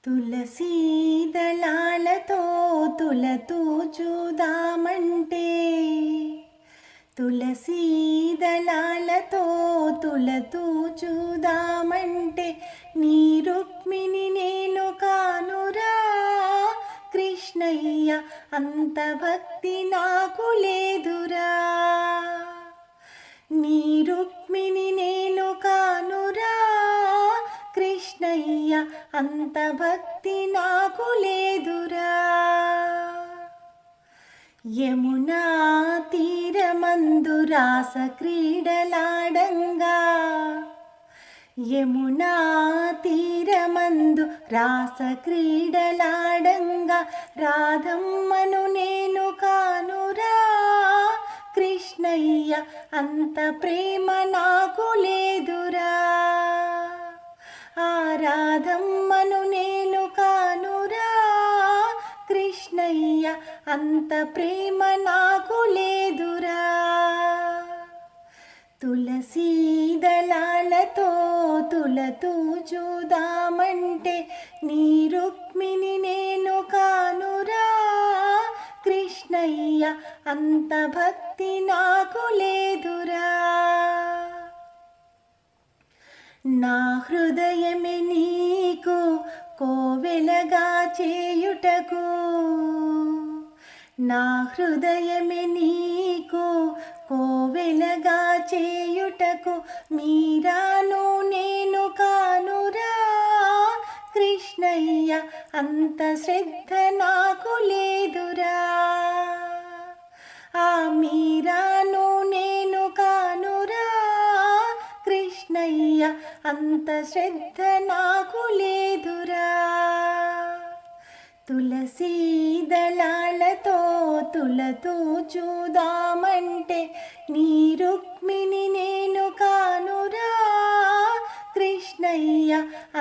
తులసీ దళాలతో తులతూచుదామంటే తులసీ దళాలతో తులతూచుదామంటే నీ రుక్మిణి నేను కానురా కృష్ణయ్య అంత భక్తి నాకు లేదురా నీ రుక్మిణి నేను కానురా కృష్ణయ్య అంత భక్తి నాకు లేదురా యమునా తీరమందు రాస క్రీడలాడంగా యమునా తీరమందు రాస క్రీడలాడంగా రాధమ్మను నేను కానురా కృష్ణయ్య అంత ప్రేమ నాకు లేదురా రాధమ్మను నేను కానురా కృష్ణయ్య అంత ప్రేమ నాకు లేదురా తులసీ దళాలతో తులతూచుదామంటే నీ రుక్మిణి నేను కానురా కృష్ణయ్య అంత భక్తి నాకు లేదురా నా హృదయమే నీకు కోవెలగా చేయుటకు నా హృదయమే నీకు కోవెలగా చేయుటకు మీరాను నేను కానురా కృష్ణయ్య అంత శ్రద్ధ నాకు లేదురా మీరాను నేను కానురా కృష్ణయ్య అంత శ్రద్ధ నాకు లేదురా తులసీ దళాలతో తులతూచుదామంటే నీ రుక్మిణి నేను కానురా కృష్ణయ్య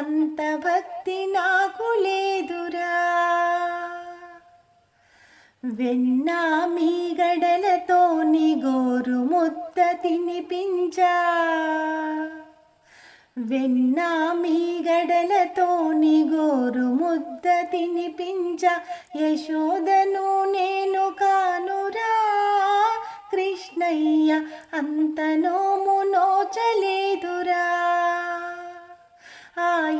అంత భక్తి నాకు లేదురా వెన్నా మీ గడలతో నీ గోరు ముద్ద తినిపించా వెన్నా మీ గడలతో నీ గోరు ముద్ద తినిపించా యశోదను నేను కానురా కృష్ణయ్య అంత నోము నోచలేదురా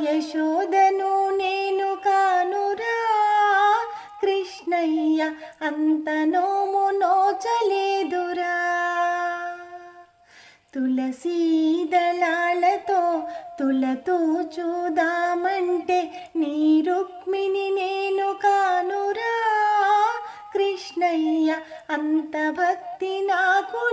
యశోదను నేను కానురా కృష్ణయ్య అంత నోము నోచలేదురా తులసీ దళాలతో తులతూచుదామంటే నీ రుక్మిణి నేను కానురా కృష్ణయ్య అంత భక్తి నాకు